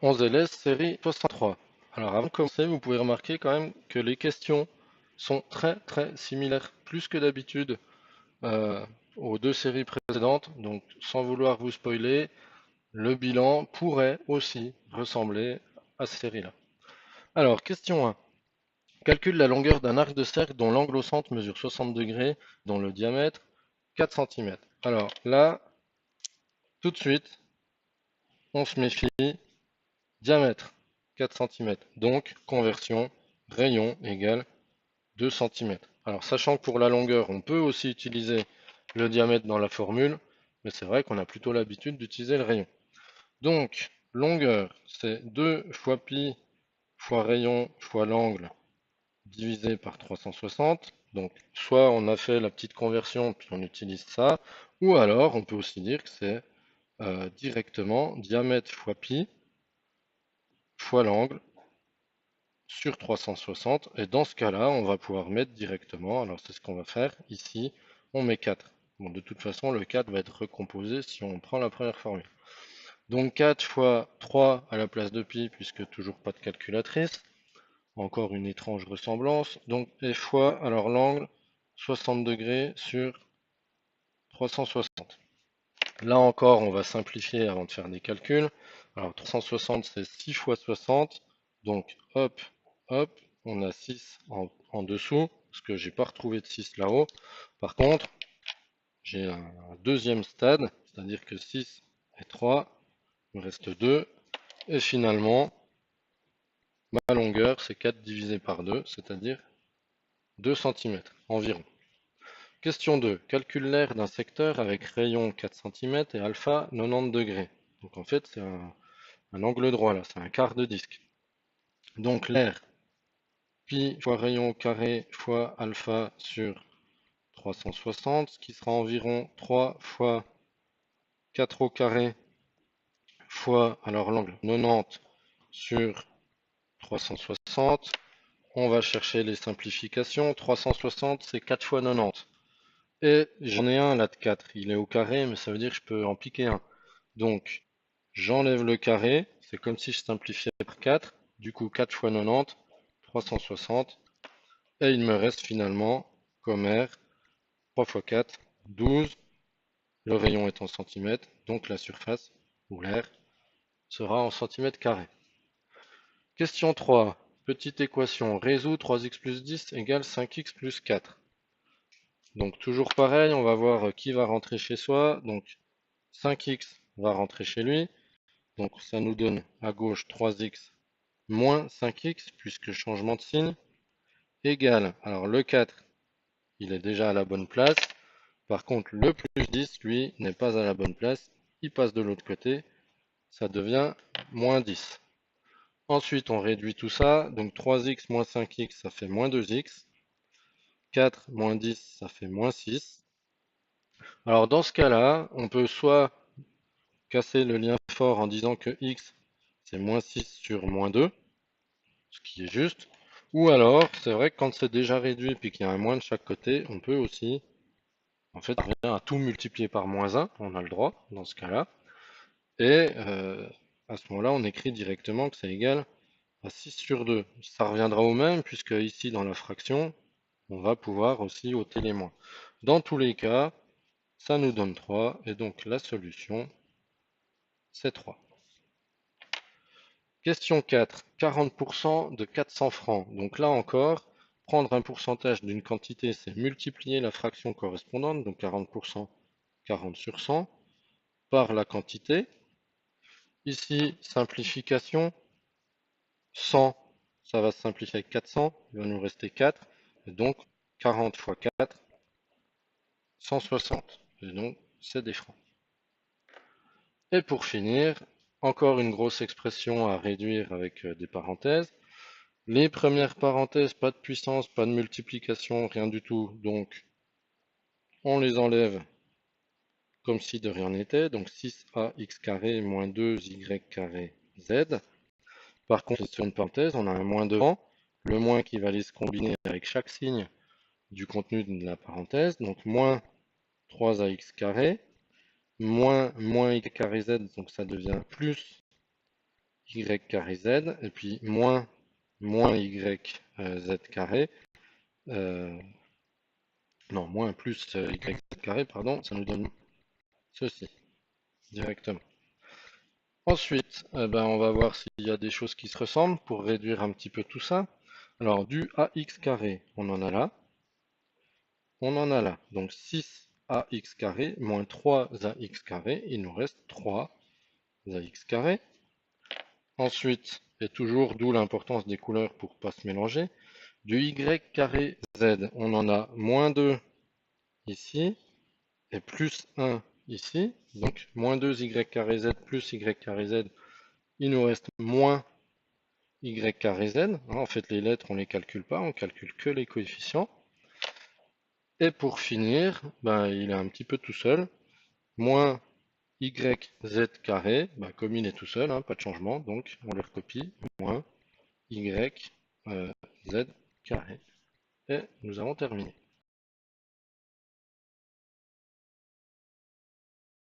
11LS série 63. Alors avant de commencer, vous pouvez remarquer quand même que les questions sont très similaires, plus que d'habitude, euh, aux deux séries précédentes. Donc sans vouloir vous spoiler, le bilan pourrait aussi ressembler à cette série-là. Alors, question 1. Calcule la longueur d'un arc de cercle dont l'angle au centre mesure 60 degrés, dont le diamètre 4 cm. Alors là, tout de suite, on se méfie. Diamètre 4 cm. Donc, conversion, rayon égale 2 cm. Alors, sachant que pour la longueur, on peut aussi utiliser le diamètre dans la formule, mais c'est vrai qu'on a plutôt l'habitude d'utiliser le rayon. Donc, longueur, c'est 2 fois pi fois rayon fois l'angle divisé par 360. Donc, soit on a fait la petite conversion, puis on utilise ça, ou alors on peut aussi dire que c'est directement diamètre fois pi fois l'angle sur 360. Et dans ce cas-là, on va pouvoir mettre directement, alors c'est ce qu'on va faire ici, on met 4. Bon, de toute façon, le 4 va être recomposé si on prend la première formule. Donc 4 fois 3 à la place de pi, puisque toujours pas de calculatrice. Encore une étrange ressemblance. Donc, et fois, alors l'angle, 60 degrés sur 360. Là encore, on va simplifier avant de faire des calculs. Alors 360, c'est 6 fois 60. Donc hop, hop, on a 6 en dessous, parce que j'ai pas retrouvé de 6 là-haut. Par contre, j'ai un deuxième stade, c'est-à-dire que 6 et 3, il me reste 2. Et finalement, ma longueur, c'est 4 divisé par 2, c'est-à-dire 2 cm environ. Question 2. Calcule l'aire d'un secteur avec rayon 4 cm et alpha 90 degrés. Donc en fait, c'est un angle droit là, c'est un quart de disque. Donc l'air, pi fois rayon au carré fois alpha sur 360, ce qui sera environ 3 fois 4 au carré fois, alors l'angle 90 sur 360. On va chercher les simplifications. 360, c'est 4 fois 90. Et j'en ai un là de 4. Il est au carré, mais ça veut dire que je peux en piquer un. Donc, j'enlève le carré. C'est comme si je simplifiais par 4. Du coup, 4 fois 90, 360. Et il me reste finalement, comme R, 3 fois 4, 12. Le rayon est en centimètres. Donc, la surface, ou l'air, sera en centimètres carrés. Question 3. Petite équation. Résout 3x plus 10 égale 5x plus 4. Donc, toujours pareil, on va voir qui va rentrer chez soi. Donc, 5x va rentrer chez lui. Donc ça nous donne à gauche 3x moins 5x, puisque changement de signe, égale, alors le 4, il est déjà à la bonne place. Par contre, le plus 10, lui, n'est pas à la bonne place. Il passe de l'autre côté. Ça devient moins 10. Ensuite, on réduit tout ça. Donc 3x moins 5x, ça fait moins 2x. 4 moins 10, ça fait moins 6. Alors dans ce cas-là, on peut soit casser le lien fort en disant que x, c'est moins 6 sur moins 2, ce qui est juste. Ou alors, c'est vrai que quand c'est déjà réduit et qu'il y a un moins de chaque côté, on peut aussi, en fait, on revient à tout multiplier par moins 1, on a le droit dans ce cas-là. Et à ce moment-là, on écrit directement que c'est égal à 6 sur 2. Ça reviendra au même, puisque ici, dans la fraction, on va pouvoir aussi ôter les moins. Dans tous les cas, ça nous donne 3, et donc la solution, c'est 3. Question 4. 40% de 400 francs. Donc là encore, prendre un pourcentage d'une quantité, c'est multiplier la fraction correspondante, donc 40%, 40 sur 100, par la quantité. Ici, simplification, 100, ça va se simplifier avec 400, il va nous rester 4, et donc 40 fois 4, 160. Et donc, c'est des francs. Et pour finir, encore une grosse expression à réduire avec des parenthèses. Les premières parenthèses, pas de puissance, pas de multiplication, rien du tout. Donc, on les enlève comme si de rien n'était. Donc, 6ax carré moins 2y carré z. Par contre, sur une parenthèse, on a un moins devant. Le moins qui va aller se combiner avec chaque signe du contenu de la parenthèse. Donc, moins 3ax carré, moins y carré z. Donc, ça devient plus y carré z, et puis moins y z carré, non, moins plus y z carré, pardon, ça nous donne ceci directement. Ensuite, ben, on va voir s'il y a des choses qui se ressemblent pour réduire un petit peu tout ça. Alors, du ax carré, on en a là. On en a là. Donc 6ax carré moins 3ax carré, il nous reste 3ax carré. Ensuite, et toujours d'où l'importance des couleurs pour ne pas se mélanger, du y carré z, on en a moins 2 ici, et plus 1 ici. Donc moins 2y carré z plus y carré z, il nous reste moins y carré z. En fait, les lettres, on ne les calcule pas, on calcule que les coefficients. Et pour finir, ben, il est un petit peu tout seul. Moins yz carré, ben, comme il est tout seul, hein, pas de changement, donc on le recopie. Moins y z carré. Et nous avons terminé.